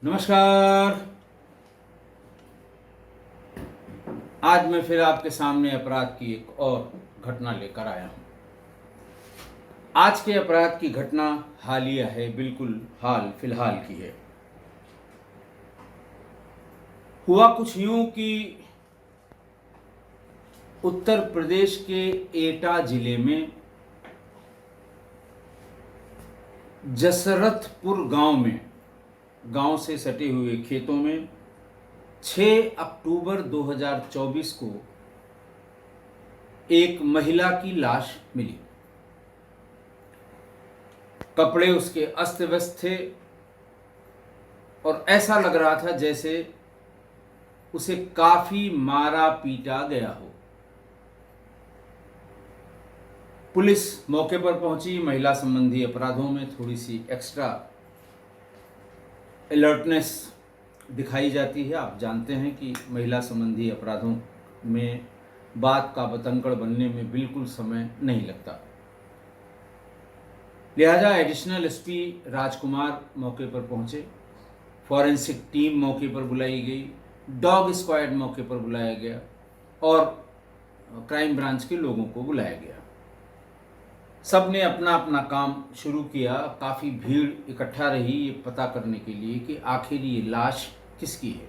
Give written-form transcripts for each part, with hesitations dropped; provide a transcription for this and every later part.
नमस्कार। आज मैं फिर आपके सामने अपराध की एक और घटना लेकर आया हूं। आज के अपराध की घटना हालिया है, बिल्कुल हाल फिलहाल की है। हुआ कुछ यूं कि उत्तर प्रदेश के एटा जिले में जसरथपुर गांव से सटे हुए खेतों में 6 अक्टूबर 2024 को एक महिला की लाश मिली। कपड़े उसके अस्त व्यस्त थे और ऐसा लग रहा था जैसे उसे काफी मारा पीटा गया हो। पुलिस मौके पर पहुंची। महिला संबंधी अपराधों में थोड़ी सी एक्स्ट्रा अलर्टनेस दिखाई जाती है। आप जानते हैं कि महिला संबंधी अपराधों में बात का बतंगड़ बनने में बिल्कुल समय नहीं लगता। लिहाजा एडिशनल एसपी राजकुमार मौके पर पहुंचे, फॉरेंसिक टीम मौके पर बुलाई गई, डॉग स्क्वाड मौके पर बुलाया गया और क्राइम ब्रांच के लोगों को बुलाया गया। सब ने अपना अपना काम शुरू किया। काफ़ी भीड़ इकट्ठा रही ये पता करने के लिए कि आखिर ये लाश किसकी है।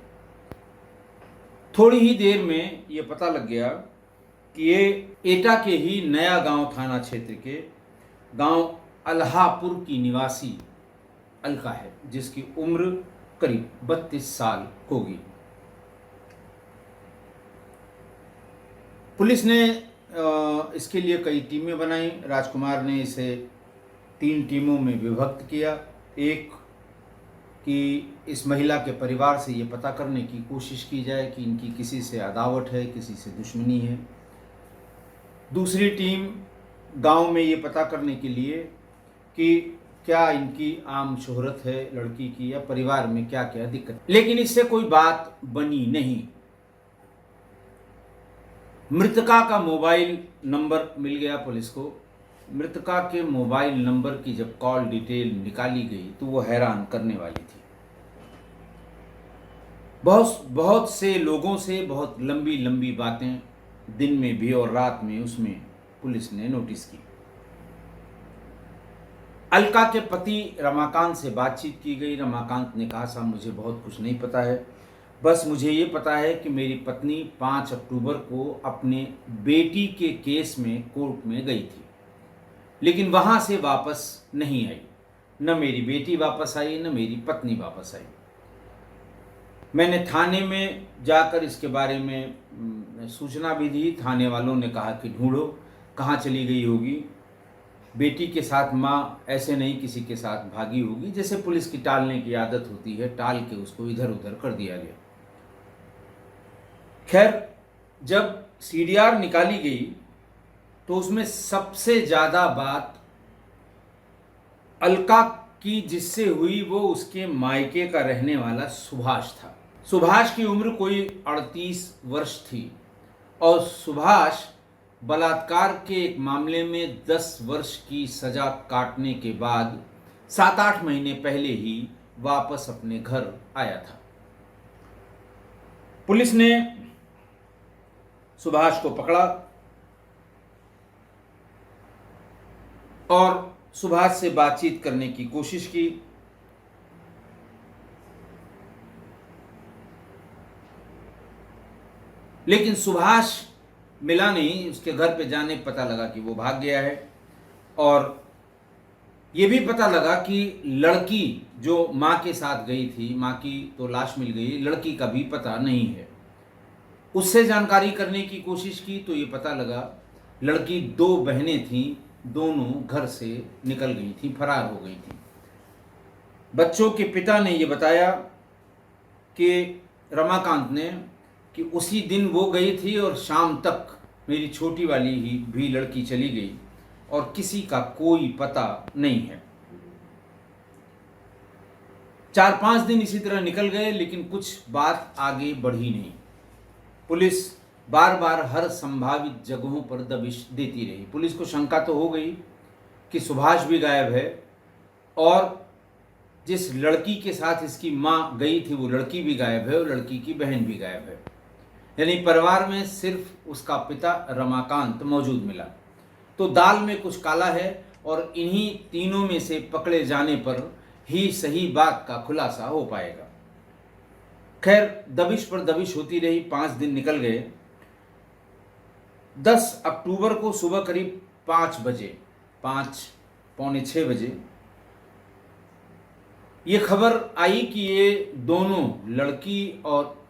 थोड़ी ही देर में ये पता लग गया कि ये एटा के ही नया गांव थाना क्षेत्र के गांव अल्हापुर की निवासी अलका है, जिसकी उम्र करीब 32 साल होगी। पुलिस ने इसके लिए कई टीमें बनाई। राजकुमार ने इसे 3 टीमों में विभक्त किया। एक कि इस महिला के परिवार से ये पता करने की कोशिश की जाए कि इनकी किसी से अदावत है, किसी से दुश्मनी है। दूसरी टीम गांव में ये पता करने के लिए कि क्या इनकी आम शोहरत है लड़की की या परिवार में क्या क्या दिक्कत। लेकिन इससे कोई बात बनी नहीं। मृतका का मोबाइल नंबर मिल गया पुलिस को। मृतका के मोबाइल नंबर की जब कॉल डिटेल निकाली गई तो वो हैरान करने वाली थी। बहुत से लोगों से बहुत लंबी लंबी बातें दिन में भी और रात में उसमें पुलिस ने नोटिस की। अलका के पति रमाकांत से बातचीत की गई। रमाकांत ने कहा, साहब मुझे बहुत कुछ नहीं पता है, बस मुझे ये पता है कि मेरी पत्नी 5 अक्टूबर को अपने बेटी के केस में कोर्ट में गई थी, लेकिन वहाँ से वापस नहीं आई। न मेरी बेटी वापस आई, न मेरी पत्नी वापस आई। मैंने थाने में जाकर इसके बारे में सूचना भी दी। थाने वालों ने कहा कि ढूंढो कहाँ चली गई होगी। बेटी के साथ माँ ऐसे नहीं किसी के साथ भागी होगी। जैसे पुलिस की टालने की आदत होती है, टाल के उसको इधर उधर कर दिया गया। खैर, जब सीडीआर निकाली गई तो उसमें सबसे ज़्यादा बात अलका की जिससे हुई वो उसके मायके का रहने वाला सुभाष था। सुभाष की उम्र कोई 38 वर्ष थी और सुभाष बलात्कार के एक मामले में 10 वर्ष की सजा काटने के बाद 7-8 महीने पहले ही वापस अपने घर आया था। पुलिस ने सुभाष को पकड़ा और सुभाष से बातचीत करने की कोशिश की। लेकिन सुभाष मिला नहीं। उसके घर पे जाने पता लगा कि वो भाग गया है और ये भी पता लगा कि लड़की जो माँ के साथ गई थी, माँ की तो लाश मिल गई, लड़की का भी पता नहीं है। उससे जानकारी करने की कोशिश की तो ये पता लगा लड़की 2 बहनें थीं, दोनों घर से निकल गई थी, फरार हो गई थी। बच्चों के पिता ने ये बताया कि रमाकांत ने कि उसी दिन वो गई थी और शाम तक मेरी छोटी वाली ही भी लड़की चली गई और किसी का कोई पता नहीं है। 4-5 दिन इसी तरह निकल गए, लेकिन कुछ बात आगे बढ़ी नहीं। पुलिस बार बार हर संभावित जगहों पर दबिश देती रही। पुलिस को शंका तो हो गई कि सुभाष भी गायब है और जिस लड़की के साथ इसकी माँ गई थी वो लड़की भी गायब है और लड़की की बहन भी गायब है। यानी परिवार में सिर्फ उसका पिता रमाकांत मौजूद मिला। तो दाल में कुछ काला है और इन्हीं तीनों में से पकड़े जाने पर ही सही बात का खुलासा हो पाएगा। खैर, दबिश पर दबिश होती रही। 5 दिन निकल गए। 10 अक्टूबर को सुबह करीब 5 बजे, 5 पौने 6 बजे ये खबर आई कि ये दोनों, लड़की और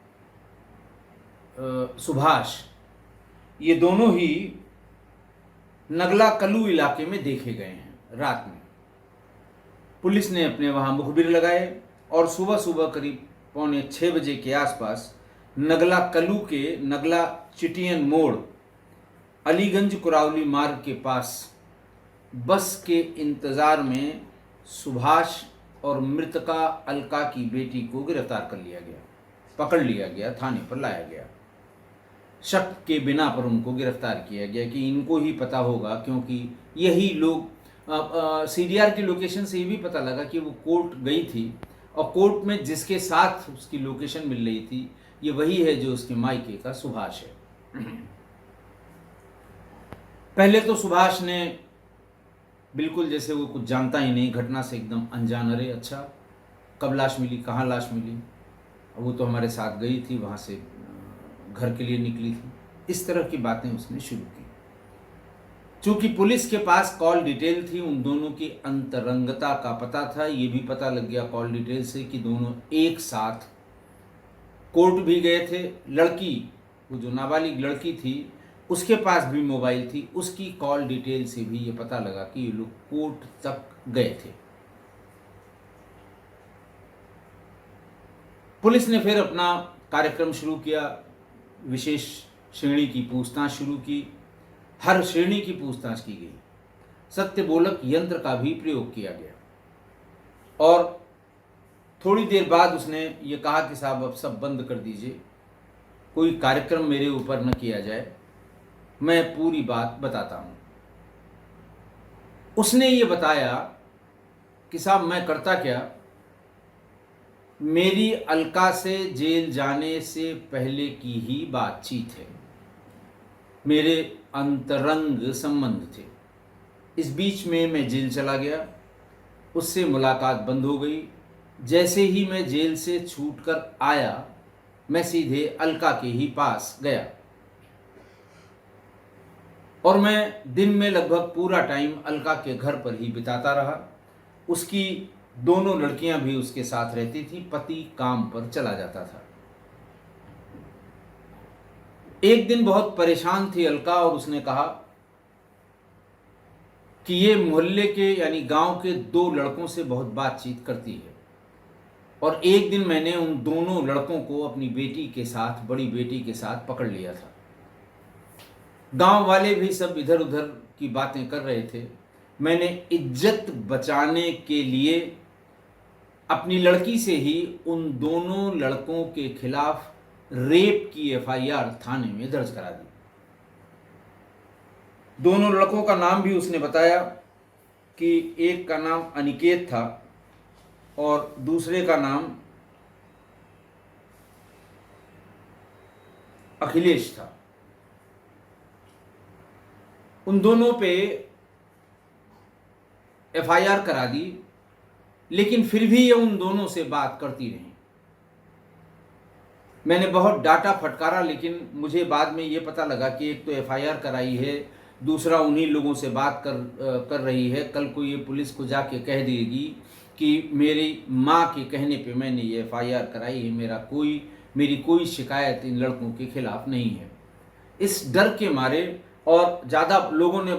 सुभाष, ये दोनों ही नगला कल्लू इलाके में देखे गए हैं रात में। पुलिस ने अपने वहां मुखबिर लगाए और सुबह सुबह करीब पौने 6 बजे के आसपास नगला कल्लू के नगला चिटियन मोड़, अलीगंज कुरावली मार्ग के पास बस के इंतजार में सुभाष और मृतका अलका की बेटी को गिरफ्तार कर लिया गया, पकड़ लिया गया, थाने पर लाया गया। शक के बिना पर उनको गिरफ्तार किया गया कि इनको ही पता होगा, क्योंकि यही लोग सीडीआर की लोकेशन से ये भी पता लगा कि वो कोर्ट गई थी और कोर्ट में जिसके साथ उसकी लोकेशन मिल रही थी ये वही है जो उसके मायके का सुभाष है। पहले तो सुभाष ने बिल्कुल जैसे वो कुछ जानता ही नहीं, घटना से एकदम अनजान, अरे अच्छा कब लाश मिली, कहाँ लाश मिली, वो तो हमारे साथ गई थी, वहाँ से घर के लिए निकली थी, इस तरह की बातें उसने शुरू की। चूंकि पुलिस के पास कॉल डिटेल थी, उन दोनों की अंतरंगता का पता था, ये भी पता लग गया कॉल डिटेल से कि दोनों एक साथ कोर्ट भी गए थे। लड़की, वो जो नाबालिग लड़की थी, उसके पास भी मोबाइल थी, उसकी कॉल डिटेल से भी ये पता लगा कि ये लोग कोर्ट तक गए थे। पुलिस ने फिर अपना कार्यक्रम शुरू किया, विशेष श्रेणी की पूछताछ शुरू की। हर श्रेणी की पूछताछ की गई, सत्य बोलक यंत्र का भी प्रयोग किया गया और थोड़ी देर बाद उसने ये कहा कि साहब अब सब बंद कर दीजिए, कोई कार्यक्रम मेरे ऊपर न किया जाए, मैं पूरी बात बताता हूं। उसने ये बताया कि साहब मैं करता क्या, मेरी अलका से जेल जाने से पहले की ही बातचीत है, मेरे अंतरंग संबंध थे। इस बीच में मैं जेल चला गया, उससे मुलाकात बंद हो गई। जैसे ही मैं जेल से छूटकर आया, मैं सीधे अलका के ही पास गया और मैं दिन में लगभग पूरा टाइम अलका के घर पर ही बिताता रहा। उसकी दोनों लड़कियां भी उसके साथ रहती थी, पति काम पर चला जाता था। एक दिन बहुत परेशान थी अलका और उसने कहा कि ये मोहल्ले के यानी गांव के 2 लड़कों से बहुत बातचीत करती है और एक दिन मैंने उन दोनों लड़कों को अपनी बेटी के साथ, बड़ी बेटी के साथ पकड़ लिया था। गांव वाले भी सब इधर उधर की बातें कर रहे थे। मैंने इज्जत बचाने के लिए अपनी लड़की से ही उन दोनों लड़कों के खिलाफ रेप की एफआईआर थाने में दर्ज करा दी। दोनों लड़कों का नाम भी उसने बताया कि एक का नाम अनिकेत था और दूसरे का नाम अखिलेश था। उन दोनों पे एफआईआर करा दी, लेकिन फिर भी ये उन दोनों से बात करती रही। मैंने बहुत डांटा फटकारा, लेकिन मुझे बाद में ये पता लगा कि एक तो एफआईआर कराई है, दूसरा उन्हीं लोगों से बात कर रही है। कल को ये पुलिस को जाके कह देगी कि मेरी माँ के कहने पे मैंने ये एफआईआर कराई है, मेरी कोई शिकायत इन लड़कों के खिलाफ नहीं है। इस डर के मारे और ज़्यादा लोगों ने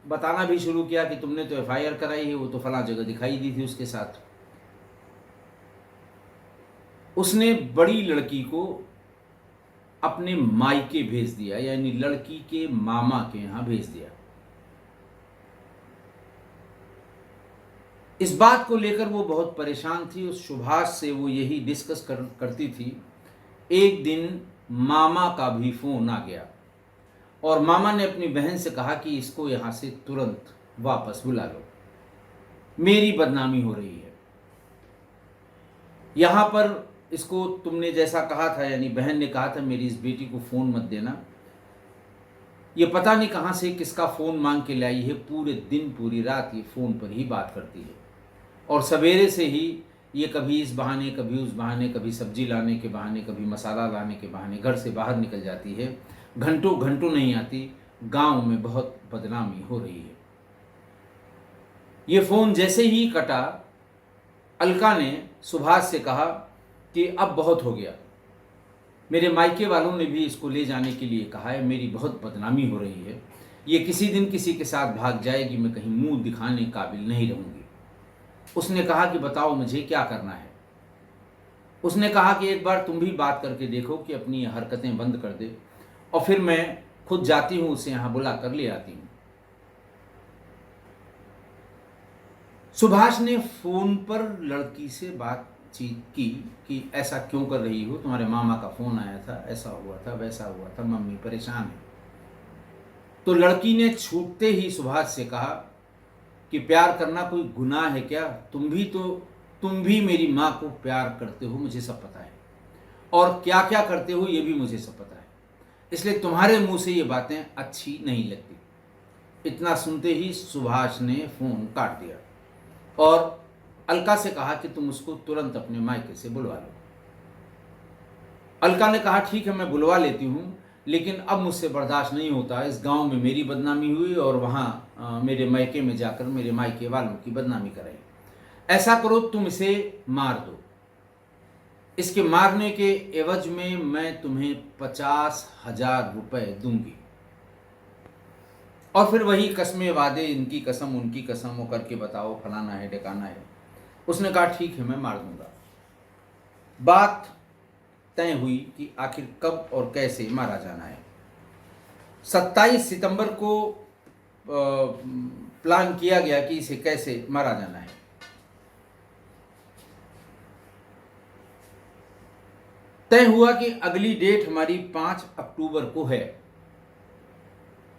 बताना भी शुरू किया कि तुमने तो एफआईआर कराई है, वो तो फला जगह दिखाई दी थी उसके साथ। उसने बड़ी लड़की को अपने मायके भेज दिया, यानी लड़की के मामा के यहाँ भेज दिया। इस बात को लेकर वो बहुत परेशान थी। उस सुभाष से वो यही डिस्कस करती थी। एक दिन मामा का भी फोन आ गया और मामा ने अपनी बहन से कहा कि इसको यहाँ से तुरंत वापस बुला लो, मेरी बदनामी हो रही है। यहाँ पर इसको तुमने जैसा कहा था, यानी बहन ने कहा था मेरी इस बेटी को फ़ोन मत देना, ये पता नहीं कहाँ से किसका फ़ोन मांग के लाई है। पूरे दिन पूरी रात ये फ़ोन पर ही बात करती है और सवेरे से ही ये कभी इस बहाने कभी उस बहाने, कभी सब्जी लाने के बहाने, कभी मसाला लाने के बहाने घर से बाहर निकल जाती है। घंटों घंटों नहीं आती। गांव में बहुत बदनामी हो रही है। ये फ़ोन जैसे ही कटा, अलका ने सुभाष से कहा कि अब बहुत हो गया, मेरे मायके वालों ने भी इसको ले जाने के लिए कहा है, मेरी बहुत बदनामी हो रही है, ये किसी दिन किसी के साथ भाग जाएगी, मैं कहीं मुंह दिखाने काबिल नहीं रहूँगी। उसने कहा कि बताओ मुझे क्या करना है। उसने कहा कि एक बार तुम भी बात करके देखो कि अपनी हरकतें बंद कर दे, और फिर मैं खुद जाती हूँ, उसे यहाँ बुला कर ले आती हूँ। सुभाष ने फ़ोन पर लड़की से बातचीत की कि ऐसा क्यों कर रही हो, तुम्हारे मामा का फ़ोन आया था, ऐसा हुआ था, वैसा हुआ था, मम्मी परेशान है। तो लड़की ने छूटते ही सुभाष से कहा कि प्यार करना कोई गुनाह है क्या? तुम भी मेरी माँ को प्यार करते हो, मुझे सब पता है, और क्या क्या करते हो ये भी मुझे सब पता है, इसलिए तुम्हारे मुंह से ये बातें अच्छी नहीं लगती। इतना सुनते ही सुभाष ने फ़ोन काट दिया और अलका से कहा कि तुम उसको तुरंत अपने मायके से बुलवा लो। अलका ने कहा ठीक है, मैं बुलवा लेती हूँ, लेकिन अब मुझसे बर्दाश्त नहीं होता। इस गांव में मेरी बदनामी हुई और वहाँ मेरे मायके में जाकर मेरे मायके वालों की बदनामी कराई। ऐसा करो, तुम इसे मार दो, इसके मारने के एवज में मैं तुम्हें 50,000 रुपए दूंगी। और फिर वही कस्में वादे, इनकी कसम उनकी कसम, वो करके बताओ फलाना है ढकाना है। उसने कहा ठीक है, मैं मार दूंगा। बात तय हुई कि आखिर कब और कैसे मारा जाना है। 27 सितंबर को प्लान किया गया कि इसे कैसे मारा जाना है। तय हुआ कि अगली डेट हमारी 5 अक्टूबर को है।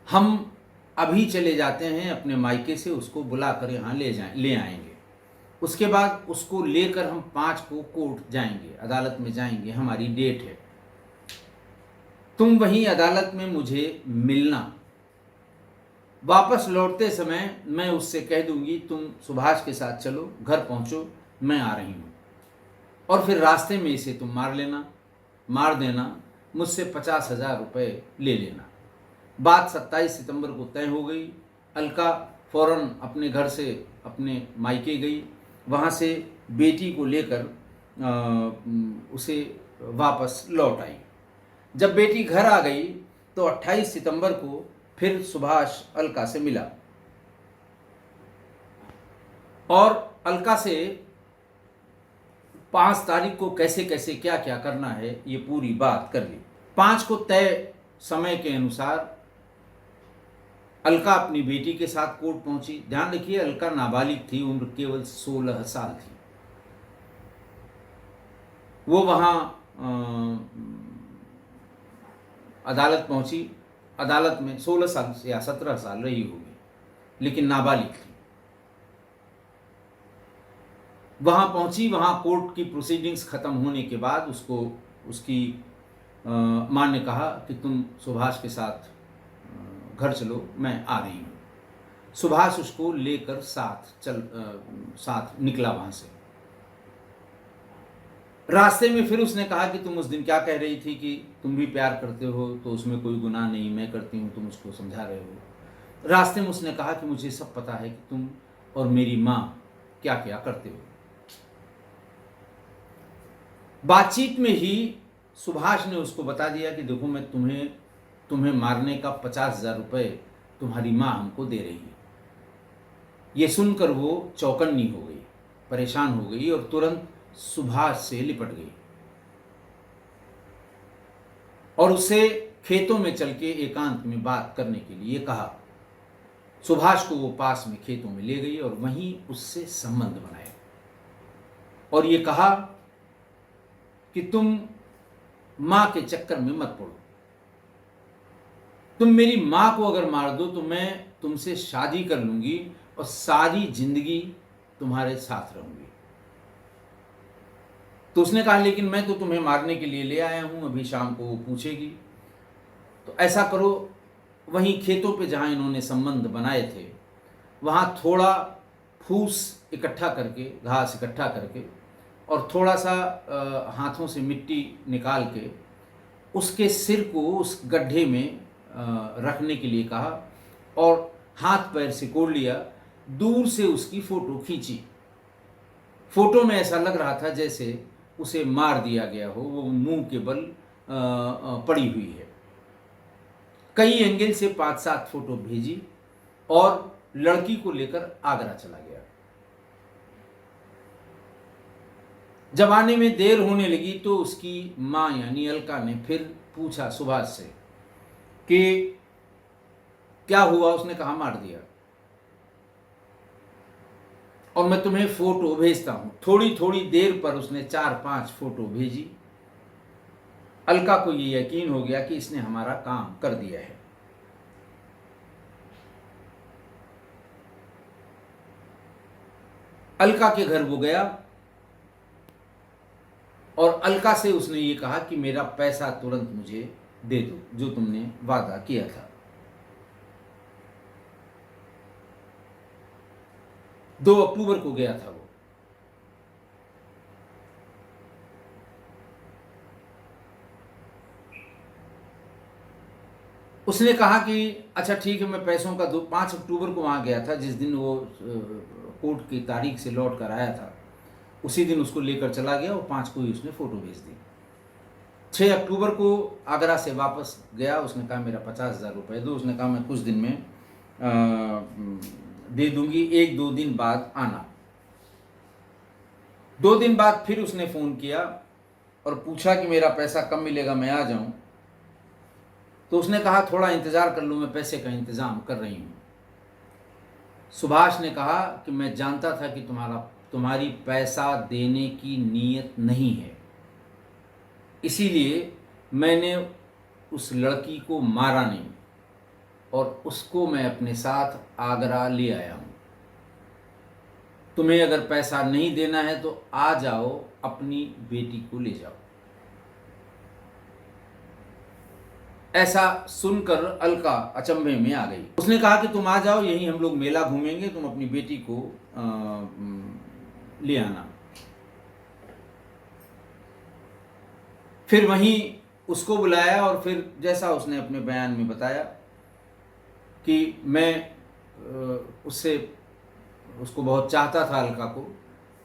हम अभी चले जाते हैं अपने मायके से, उसको बुलाकर यहाँ ले आएंगे। उसके बाद उसको लेकर हम 5 को कोर्ट जाएंगे, अदालत में जाएंगे, हमारी डेट है। तुम वहीं अदालत में मुझे मिलना। वापस लौटते समय मैं उससे कह दूंगी तुम सुभाष के साथ चलो, घर पहुंचो, मैं आ रही हूँ, और फिर रास्ते में इसे तुम मार देना, मुझसे 50,000 रुपये ले लेना। बात 27 सितंबर को तय हो गई। अलका फौरन अपने घर से अपने मायके गई, वहाँ से बेटी को लेकर उसे वापस लौट आई। जब बेटी घर आ गई तो 28 सितंबर को फिर सुभाष अलका से मिला और अलका से 5 तारीख को कैसे कैसे क्या क्या करना है ये पूरी बात कर ली। 5 को तय समय के अनुसार अलका अपनी बेटी के साथ कोर्ट पहुंची। ध्यान रखिए, अलका नाबालिग थी, उम्र केवल 16 साल थी। वो वहाँ अदालत पहुंची। अदालत में 16 साल या 17 साल रही होगी, लेकिन नाबालिग थी। वहाँ पहुंची, वहाँ कोर्ट की प्रोसीडिंग्स ख़त्म होने के बाद उसकी माँ ने कहा कि तुम सुभाष के साथ घर चलो, मैं आ रही हूँ। सुभाष उसको लेकर साथ निकला वहाँ से। रास्ते में फिर उसने कहा कि तुम उस दिन क्या कह रही थी कि तुम भी प्यार करते हो, तो उसमें कोई गुनाह नहीं, मैं करती हूँ, तुम उसको समझा रहे हो। रास्ते में उसने कहा कि मुझे सब पता है कि तुम और मेरी माँ क्या क्या करते हो। बातचीत में ही सुभाष ने उसको बता दिया कि देखो, मैं तुम्हें मारने का 50,000 रुपये तुम्हारी माँ हमको दे रही है। ये सुनकर वो चौकन्नी हो गई, परेशान हो गई और तुरंत सुभाष से लिपट गई और उससे खेतों में चल के एकांत में बात करने के लिए कहा। सुभाष को वो पास में खेतों में ले गई और वहीं उससे संबंध बनाए और ये कहा कि तुम माँ के चक्कर में मत पड़ो। तुम मेरी माँ को अगर मार दो तो मैं तुमसे शादी कर लूंगी और सारी जिंदगी तुम्हारे साथ रहूंगी। तो उसने कहा लेकिन मैं तो तुम्हें मारने के लिए ले आया हूँ, अभी शाम को वो पूछेगी। तो ऐसा करो, वहीं खेतों पे जहाँ इन्होंने संबंध बनाए थे वहाँ थोड़ा फूस इकट्ठा करके, घास इकट्ठा करके, और थोड़ा सा हाथों से मिट्टी निकाल के उसके सिर को उस गड्ढे में रखने के लिए कहा, और हाथ पैर सिकोड़ लिया, दूर से उसकी फोटो खींची। फोटो में ऐसा लग रहा था जैसे उसे मार दिया गया हो, वो मुंह के बल पड़ी हुई है। कई एंगल से 5-7 फोटो भेजी और लड़की को लेकर आगरा चला गया। जब आने में देर होने लगी तो उसकी माँ यानी अलका ने फिर पूछा सुभाष से कि क्या हुआ। उसने कहा मार दिया, और मैं तुम्हें फोटो भेजता हूं। थोड़ी थोड़ी देर पर उसने 4-5 फोटो भेजी। अलका को ये यकीन हो गया कि इसने हमारा काम कर दिया है। अलका के घर वो गया और अलका से उसने ये कहा कि मेरा पैसा तुरंत मुझे दे दो जो तुमने वादा किया था। 2 अक्टूबर को गया था वो। उसने कहा कि अच्छा ठीक है, मैं पैसों का 5 अक्टूबर को वहाँ गया था, जिस दिन वो कोर्ट की तारीख से लौट कर आया था, उसी दिन उसको लेकर चला गया और 5 को ही उसने फ़ोटो भेज दी। 6 अक्टूबर को आगरा से वापस गया। उसने कहा मेरा 50,000 रुपये दो। उसने कहा मैं कुछ दिन में दे दूंगी, 1-2 दिन बाद आना। 2 दिन बाद फिर उसने फ़ोन किया और पूछा कि मेरा पैसा कब मिलेगा, मैं आ जाऊं। तो उसने कहा थोड़ा इंतज़ार कर लो, मैं पैसे का इंतज़ाम कर रही हूँ। सुभाष ने कहा कि मैं जानता था कि तुम्हारी पैसा देने की नीयत नहीं है, इसीलिए मैंने उस लड़की को मारा नहीं और उसको मैं अपने साथ आगरा ले आया हूँ। तुम्हें अगर पैसा नहीं देना है तो आ जाओ, अपनी बेटी को ले जाओ। ऐसा सुनकर अलका अचंभे में आ गई। उसने कहा कि तुम आ जाओ, यहीं हम लोग मेला घूमेंगे, तुम अपनी बेटी को ले आना। फिर वहीं उसको बुलाया और फिर जैसा उसने अपने बयान में बताया कि मैं उसको बहुत चाहता था, अलका को,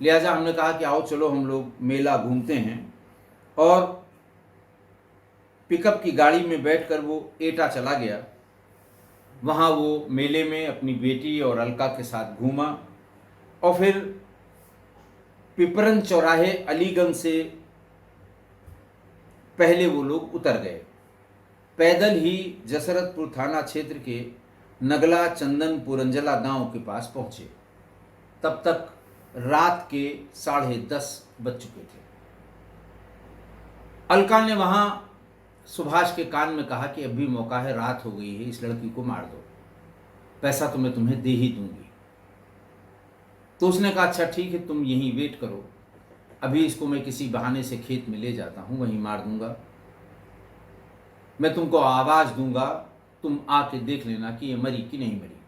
लिहाजा हमने कहा कि आओ चलो हम लोग मेला घूमते हैं। और पिकअप की गाड़ी में बैठकर वो एटा चला गया। वहाँ वो मेले में अपनी बेटी और अलका के साथ घूमा और फिर पिपरन चौराहे अलीगंज से पहले वो लोग उतर गए। पैदल ही जसरतपुर थाना क्षेत्र के नगला चंदन पुरंजला गांव के पास पहुंचे। तब तक रात के 10:30 बज चुके थे। अलका ने वहां सुभाष के कान में कहा कि अभी मौका है, रात हो गई है, इस लड़की को मार दो, पैसा तो मैं तुम्हें दे ही दूंगी। तो उसने कहा अच्छा ठीक है, तुम यहीं वेट करो, अभी इसको मैं किसी बहाने से खेत में ले जाता हूं, वहीं मार दूंगा। मैं तुमको आवाज दूंगा, तुम आके देख लेना कि ये मरी कि नहीं मरी।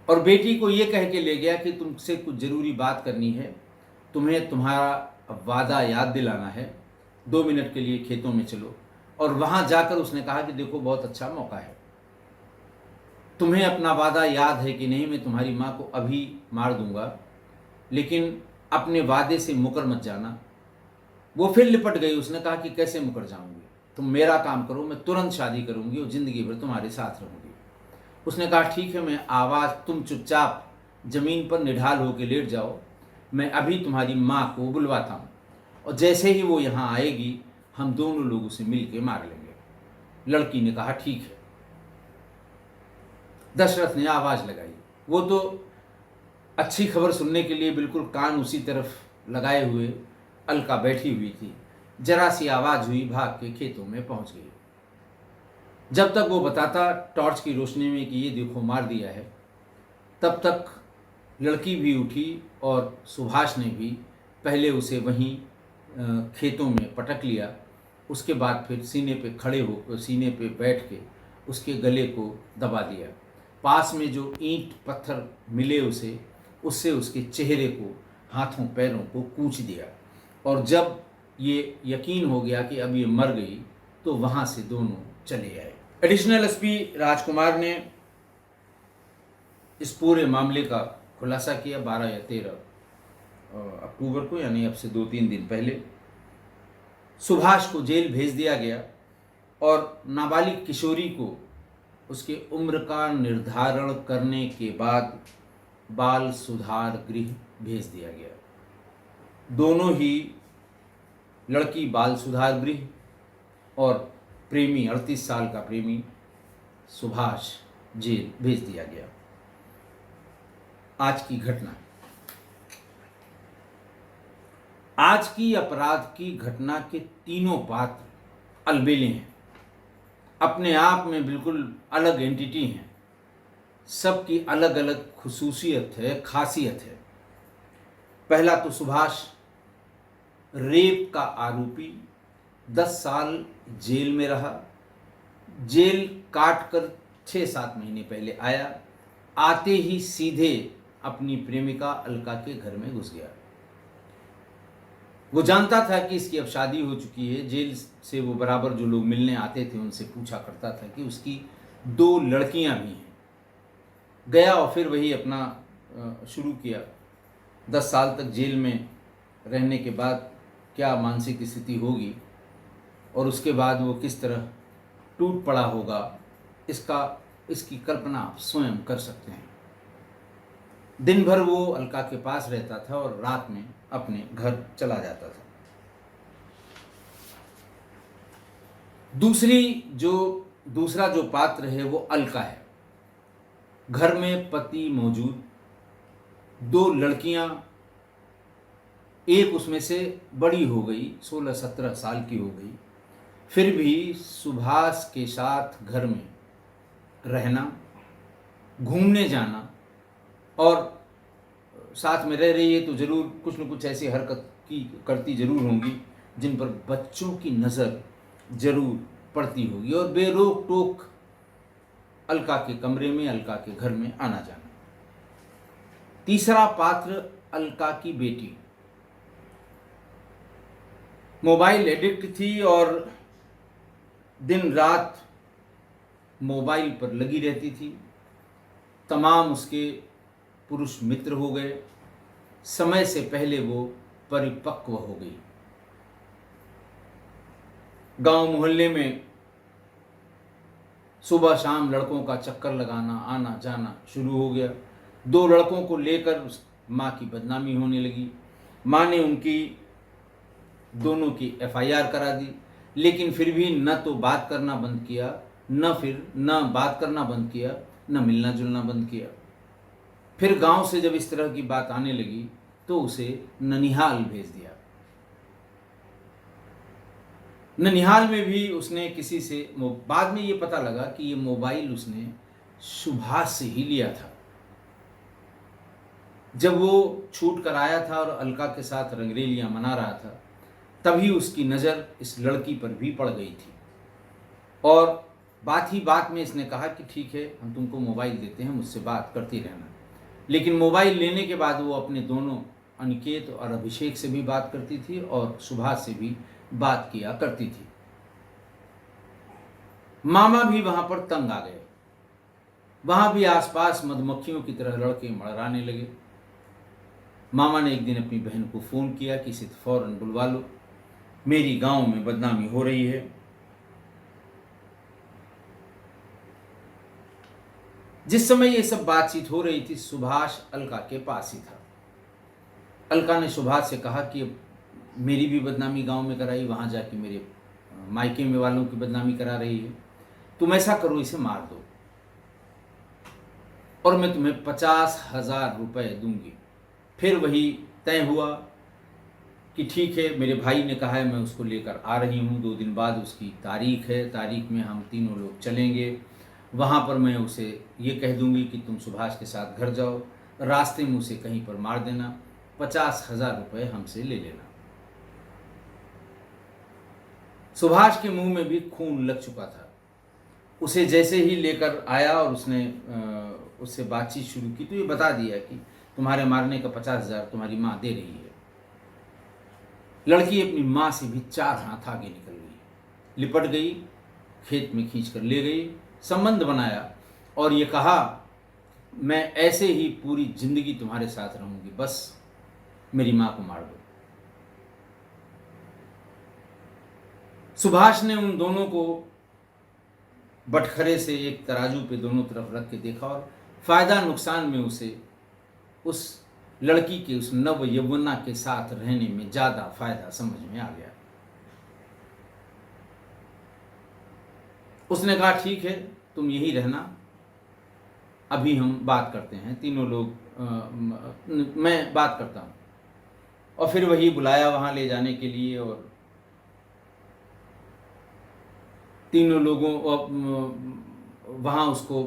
और बेटी को ये कह के ले गया कि तुमसे कुछ जरूरी बात करनी है, तुम्हें तुम्हारा वादा याद दिलाना है, 2 मिनट के लिए खेतों में चलो। और वहां जाकर उसने कहा कि देखो बहुत अच्छा मौका है, तुम्हें अपना वादा याद है कि नहीं, मैं तुम्हारी माँ को अभी मार दूंगा, लेकिन अपने वादे से मुकर मत जाना। वो फिर लिपट गई। उसने कहा कि कैसे मुकर जाऊंगी, तुम मेरा काम करो, मैं तुरंत शादी करूंगी और जिंदगी भर तुम्हारे साथ रहूंगी। उसने कहा ठीक है, मैं आवाज़, तुम चुपचाप जमीन पर निढाल होकर लेट जाओ, मैं अभी तुम्हारी माँ को बुलवाता हूँ, और जैसे ही वो यहाँ आएगी हम दोनों लोग उसे मिल के मार लेंगे। लड़की ने कहा ठीक है। दशरथ ने आवाज़ लगाई। वो तो अच्छी खबर सुनने के लिए बिल्कुल कान उसी तरफ लगाए हुए अलका बैठी हुई थी। जरा सी आवाज़ हुई, भाग के खेतों में पहुंच गई। जब तक वो बताता टॉर्च की रोशनी में कि ये देखो मार दिया है, तब तक लड़की भी उठी और सुभाष ने भी पहले उसे वहीं खेतों में पटक लिया, उसके बाद फिर सीने पे खड़े हो सीने पे बैठ के उसके गले को दबा दिया। पास में जो ईंट पत्थर मिले उसे, उससे उसके चेहरे को, हाथों पैरों को कूच दिया। और जब ये यकीन हो गया कि अब ये मर गई, तो वहाँ से दोनों चले आए। एडिशनल एसपी राजकुमार ने इस पूरे मामले का खुलासा किया 12 या 13 अक्टूबर को, यानी अब से 2-3 दिन पहले। सुभाष को जेल भेज दिया गया और नाबालिग किशोरी को उसके उम्र का निर्धारण करने के बाद बाल सुधार गृह भेज दिया गया। दोनों ही, लड़की बाल सुधार गृह और प्रेमी 38 साल का प्रेमी सुभाष जेल भेज दिया गया। आज की घटना, आज की अपराध की घटना के तीनों पात्र अलबेले हैं, अपने आप में बिल्कुल अलग एंटिटी हैं, सबकी अलग अलग खुसूसियत है, खासियत है। पहला तो सुभाष, रेप का आरोपी, 10 साल जेल में रहा, जेल काट कर 6-7 महीने पहले आया, आते ही सीधे अपनी प्रेमिका अलका के घर में घुस गया। वो जानता था कि इसकी अब शादी हो चुकी है। जेल से वो बराबर जो लोग मिलने आते थे उनसे पूछा करता था कि उसकी 2 लड़कियां भी हैं। गया और फिर वही अपना शुरू किया। 10 साल तक जेल में रहने के बाद क्या मानसिक स्थिति होगी और उसके बाद वो किस तरह टूट पड़ा होगा, इसकी कल्पना आप स्वयं कर सकते हैं। दिन भर वो अलका के पास रहता था और रात में अपने घर चला जाता था। दूसरा जो पात्र है वो अलका है। घर में पति मौजूद, 2 लड़कियां, एक उसमें से बड़ी हो गई, 16-17 साल की हो गई, फिर भी सुभाष के साथ घर में रहना, घूमने जाना, और साथ में रह रही है तो ज़रूर कुछ न कुछ ऐसी हरकत करती ज़रूर होंगी जिन पर बच्चों की नज़र ज़रूर पड़ती होगी, और बेरोक टोक अलका के कमरे में, अलका के घर में आना जाना। तीसरा पात्र अलका की बेटी, मोबाइल एडिक्ट थी और दिन रात मोबाइल पर लगी रहती थी। तमाम उसके पुरुष मित्र हो गए, समय से पहले वो परिपक्व हो गई। गांव मोहल्ले में सुबह शाम लड़कों का चक्कर लगाना, आना जाना शुरू हो गया। 2 लड़कों को लेकर उस माँ की बदनामी होने लगी। माँ ने उनकी दोनों की FIR करा दी, लेकिन फिर भी न तो बात करना बंद किया, न बात करना बंद किया, न मिलना जुलना बंद किया। फिर गांव से जब इस तरह की बात आने लगी तो उसे ननिहाल भेज दिया। ननिहाल में भी उसने किसी से, बाद में ये पता लगा कि ये मोबाइल उसने सुभाष से ही लिया था। जब वो छूट कर आया था और अलका के साथ रंगरेलियां मना रहा था, तभी उसकी नज़र इस लड़की पर भी पड़ गई थी, और बात ही बात में इसने कहा कि ठीक है, हम तुमको मोबाइल देते हैं, मुझसे बात करती रहना। लेकिन मोबाइल लेने के बाद वो अपने दोनों अनिकेत और अभिषेक से भी बात करती थी और सुभाष से भी बात किया करती थी। मामा भी वहां पर तंग आ गए। वहां भी आसपास मधुमक्खियों की तरह लड़के मड़राने लगे। मामा ने एक दिन अपनी बहन को फ़ोन किया कि इसे फौरन बुलवा लो, मेरी गांव में बदनामी हो रही है। जिस समय ये सब बातचीत हो रही थी, सुभाष अलका के पास ही था। अलका ने सुभाष से कहा कि मेरी भी बदनामी गांव में कराई, वहां जाके मेरे मायके में वालों की बदनामी करा रही है, तुम ऐसा करो, इसे मार दो और मैं तुम्हें 50,000 रुपए दूंगी। फिर वही तय हुआ कि ठीक है, मेरे भाई ने कहा है, मैं उसको लेकर आ रही हूँ, 2 दिन बाद उसकी तारीख है, तारीख में हम तीनों लोग चलेंगे। वहाँ पर मैं उसे ये कह दूंगी कि तुम सुभाष के साथ घर जाओ, रास्ते में उसे कहीं पर मार देना, 50,000 रुपये हमसे ले लेना। सुभाष के मुंह में भी खून लग चुका था। उसे जैसे ही लेकर आया और उसने उससे बातचीत शुरू की तो ये बता दिया कि तुम्हारे मारने का 50,000 तुम्हारी माँ दे रही है। लड़की अपनी माँ से भी 4 हाथ आगे निकल गई, लिपट गई, खेत में खींच कर ले गई, संबंध बनाया और ये कहा मैं ऐसे ही पूरी जिंदगी तुम्हारे साथ रहूंगी, बस मेरी माँ को मार दो। सुभाष ने उन दोनों को बटखरे से एक तराजू पे दोनों तरफ रख के देखा और फायदा नुकसान में उसे उस लड़की के उस नव यौवना के साथ रहने में ज्यादा फायदा समझ में आ गया। उसने कहा ठीक है, तुम यही रहना, अभी हम बात करते हैं। तीनों लोग मैं बात करता हूँ। और फिर वही बुलाया वहां ले जाने के लिए और तीनों लोगों वहाँ उसको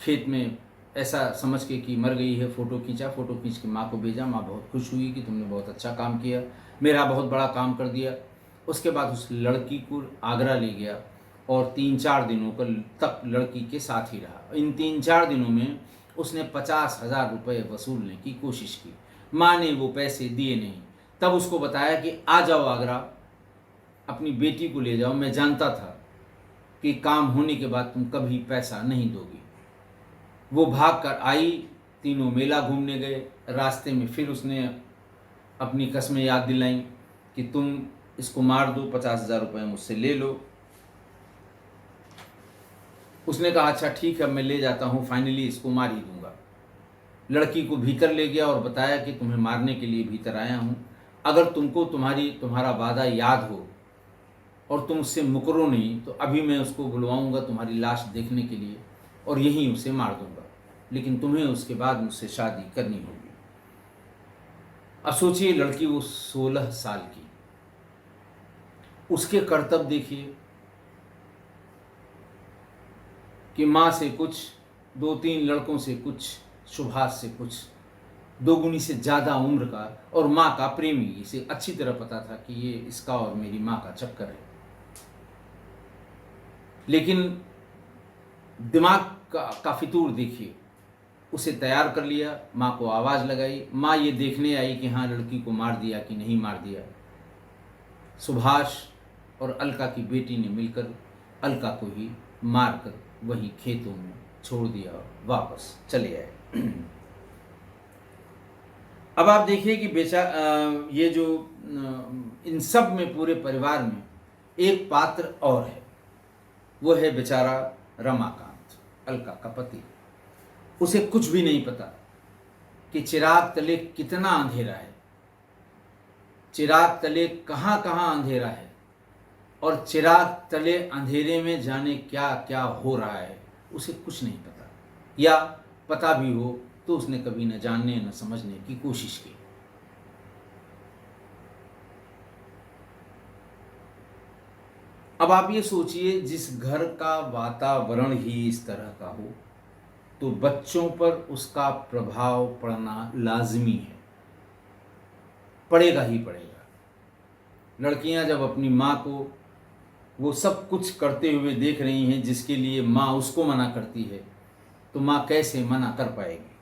खेत में ऐसा समझ के कि मर गई है फ़ोटो खींचा, फ़ोटो खींच के माँ को भेजा। माँ बहुत खुश हुई कि तुमने बहुत अच्छा काम किया, मेरा बहुत बड़ा काम कर दिया। उसके बाद उस लड़की को आगरा ले गया और 3-4 दिनों तक लड़की के साथ ही रहा। इन 3-4 दिनों में उसने 50,000 रुपये वसूलने की कोशिश की। माँ ने वो पैसे दिए नहीं। तब उसको बताया कि आ जाओ आगरा, अपनी बेटी को ले जाओ, मैं जानता था कि काम होने के बाद तुम कभी पैसा नहीं दोगी। वो भाग कर आई, तीनों मेला घूमने गए। रास्ते में फिर उसने अपनी कस्में याद दिलाई कि तुम इसको मार दो, 50,000 रुपये मुझसे ले लो। उसने कहा अच्छा ठीक है, मैं ले जाता हूँ, फाइनली इसको मार ही दूंगा। लड़की को भीतर ले गया और बताया कि तुम्हें मारने के लिए भीतर आया हूँ, अगर तुमको तुम्हारा वादा याद हो और तुम उससे मुकरो नहीं तो अभी मैं उसको बुलवाऊंगा तुम्हारी लाश देखने के लिए और यहीं उसे मार दूंगा, लेकिन तुम्हें उसके बाद मुझसे शादी करनी होगी। अब सोचिए, लड़की वो 16 साल की, उसके कर्तव्य देखिए कि माँ से कुछ, 2-3 लड़कों से कुछ, सुभाष से कुछ, दोगुनी से ज़्यादा उम्र का और माँ का प्रेमी। इसे अच्छी तरह पता था कि ये इसका और मेरी माँ का चक्कर है, लेकिन दिमाग का फितूर देखिए। उसे तैयार कर लिया, माँ को आवाज़ लगाई, माँ ये देखने आई कि हाँ लड़की को मार दिया कि नहीं मार दिया। सुभाष और अलका की बेटी ने मिलकर अलका को ही मारकर वही खेतों में छोड़ दिया और वापस चले आए। अब आप देखिए कि ये जो इन सब में पूरे परिवार में एक पात्र और है, वो है बेचारा रमाकांत, अलका का पति। उसे कुछ भी नहीं पता कि चिराग तले कितना अंधेरा है, चिराग तले कहाँ कहाँ अंधेरा है और चिराग तले अंधेरे में जाने क्या क्या हो रहा है, उसे कुछ नहीं पता, या पता भी हो तो उसने कभी न जानने न समझने की कोशिश की। अब आप ये सोचिए, जिस घर का वातावरण ही इस तरह का हो तो बच्चों पर उसका प्रभाव पड़ना लाजमी है, पड़ेगा ही पड़ेगा। लड़कियां जब अपनी माँ को वो सब कुछ करते हुए देख रही हैं जिसके लिए माँ उसको मना करती है, तो माँ कैसे मना कर पाएगी।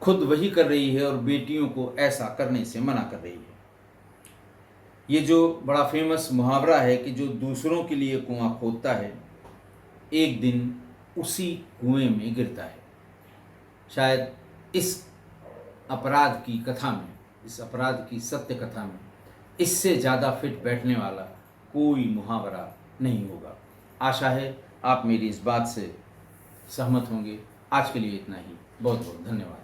खुद वही कर रही है और बेटियों को ऐसा करने से मना कर रही है। ये जो बड़ा फेमस मुहावरा है कि जो दूसरों के लिए कुआं खोदता है एक दिन उसी कुएं में गिरता है। शायद इस अपराध की कथा में, इस अपराध की सत्य कथा में इससे ज़्यादा फिट बैठने वाला कोई मुहावरा नहीं होगा। आशा है आप मेरी इस बात से सहमत होंगे। आज के लिए इतना ही। बहुत बहुत धन्यवाद।